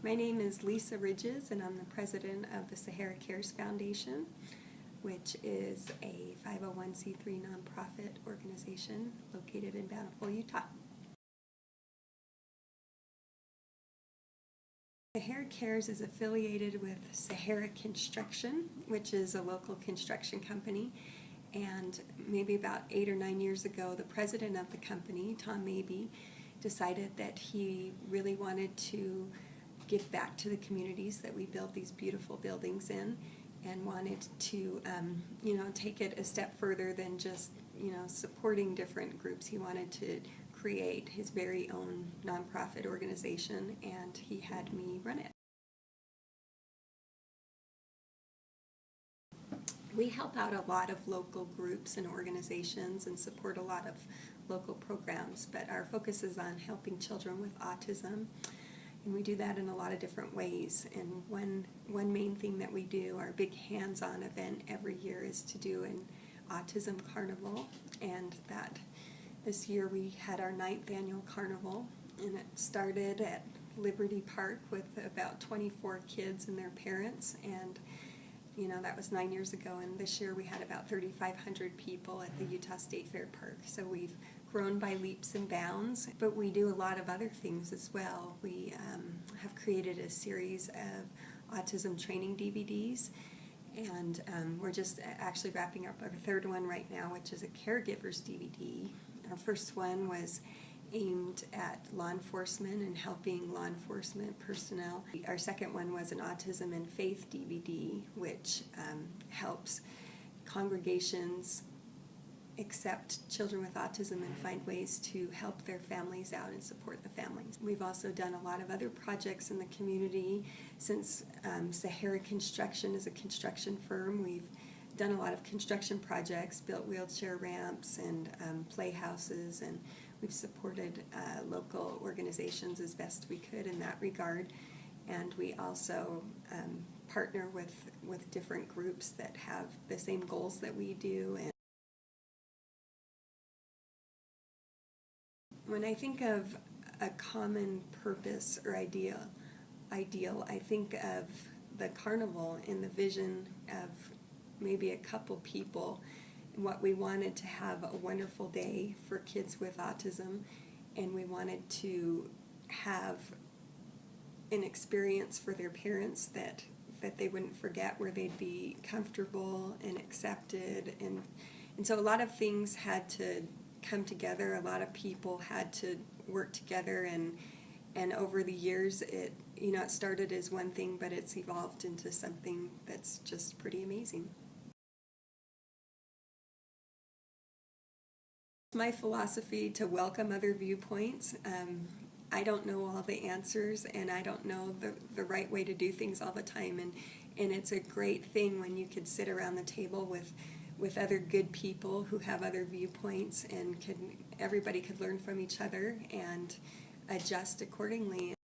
My name is Lisa Ridges, and I'm the president of the Sahara Cares Foundation, which is a 501c3 nonprofit organization located in Bountiful, Utah. Sahara Cares is affiliated with Sahara Construction, which is a local construction company. And maybe about 8 or 9 years ago, the president of the company, Tom Mabey, decided that he really wanted to give back to the communities that we build these beautiful buildings in, and wanted to take it a step further than just supporting different groups. He wanted to create his very own nonprofit organization, and he had me run it. We help out a lot of local groups and organizations and support a lot of local programs, but our focus is on helping children with autism, and we do that in a lot of different ways. And one main thing that we do, our big hands-on event every year, is to do an autism carnival, and that this year we had our 9th annual carnival, and it started at Liberty Park with about 24 kids and their parents, and that was 9 years ago, and this year we had about 3,500 people at the Utah State Fair Park. So we've grown by leaps and bounds, but we do a lot of other things as well. We have created a series of autism training DVDs, and we're just actually wrapping up our 3rd one right now, which is a caregivers DVD. Our first one was aimed at law enforcement and helping law enforcement personnel. Our second one was an Autism and Faith DVD, which helps congregations accept children with autism and find ways to help their families out and support the families. We've also done a lot of other projects in the community. Since Sahara Construction is a construction firm, we've done a lot of construction projects, built wheelchair ramps and playhouses, and we've supported local organizations as best we could in that regard. And we also partner with different groups that have the same goals that we do. And when I think of a common purpose or ideal, I think of the carnival in the vision of maybe a couple people. What we wanted to have a wonderful day for kids with autism, and we wanted to have an experience for their parents that they wouldn't forget, where they'd be comfortable and accepted, and so a lot of things had to come together. A lot of people had to work together, and over the years it started as one thing, but it's evolved into something that's just pretty amazing. My philosophy to welcome other viewpoints. I don't know all the answers, and I don't know the right way to do things all the time, and it's a great thing when you could sit around the table with other good people who have other viewpoints, and everybody could learn from each other and adjust accordingly.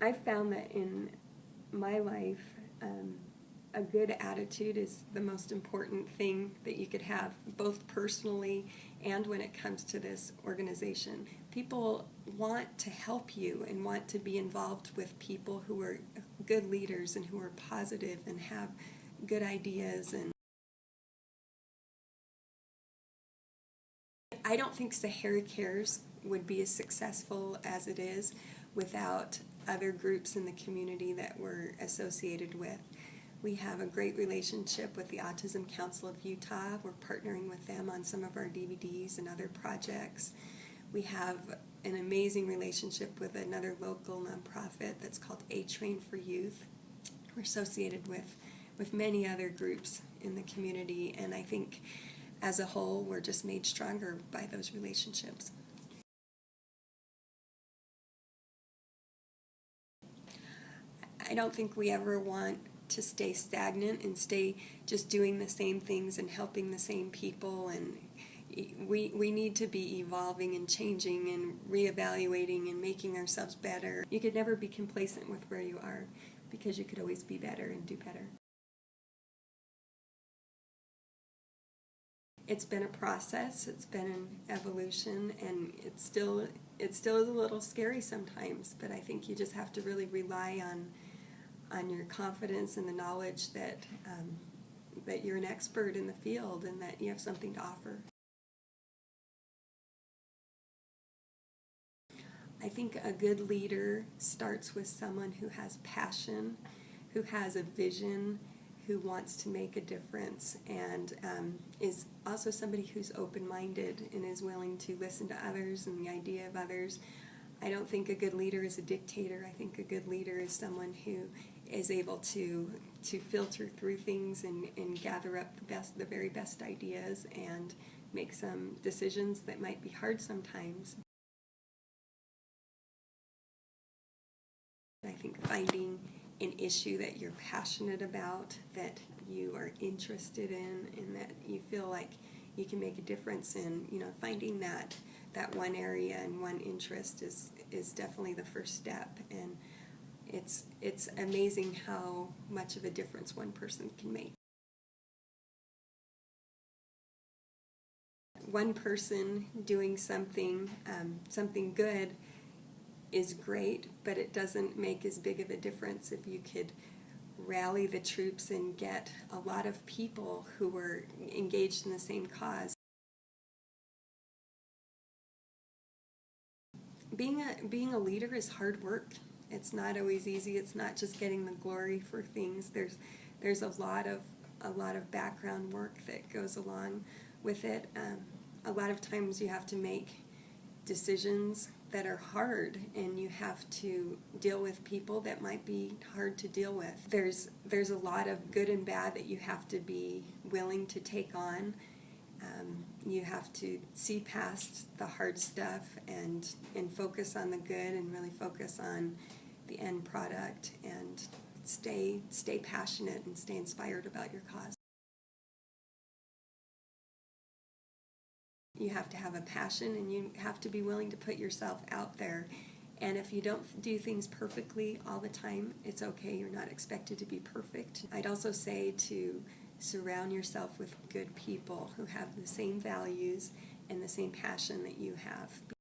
I've found that in my life, a good attitude is the most important thing that you could have, both personally and when it comes to this organization. People want to help you and want to be involved with people who are good leaders and who are positive and have good ideas. And I don't think Sahara Cares would be as successful as it is without other groups in the community that we're associated with. We have a great relationship with the Autism Council of Utah. We're partnering with them on some of our DVDs and other projects. We have an amazing relationship with another local nonprofit that's called A-Train for Youth. We're associated with many other groups in the community, and I think as a whole we're just made stronger by those relationships. I don't think we ever want to stay stagnant and stay just doing the same things and helping the same people, and we need to be evolving and changing and reevaluating and making ourselves better. You could never be complacent with where you are, because you could always be better and do better. it's been a process, it's been an evolution, and it still is a little scary sometimes, but I think you just have to really rely on your confidence and the knowledge that that you're an expert in the field and that you have something to offer. I think a good leader starts with someone who has passion, who has a vision, who wants to make a difference, and is also somebody who's open-minded and is willing to listen to others and the idea of others. I don't think a good leader is a dictator. I think a good leader is someone who is able to filter through things and gather up the very best ideas and make some decisions that might be hard sometimes. I think finding an issue that you're passionate about, that you are interested in, and that you feel like you can make a difference in, finding that one area and one interest is definitely the first step. And it's amazing how much of a difference one person can make. One person doing something good is great, but it doesn't make as big of a difference if you could rally the troops and get a lot of people who were engaged in the same cause. Being a leader is hard work. It's not always easy. It's not just getting the glory for things. There's a lot of background work that goes along with it. A lot of times you have to make decisions that are hard, and you have to deal with people that might be hard to deal with. There's a lot of good and bad that you have to be willing to take on. You have to see past the hard stuff and focus on the good and really focus on the end product and stay passionate and stay inspired about your cause. You have to have a passion, and you have to be willing to put yourself out there. And if you don't do things perfectly all the time, it's okay. You're not expected to be perfect. I'd also say to surround yourself with good people who have the same values and the same passion that you have.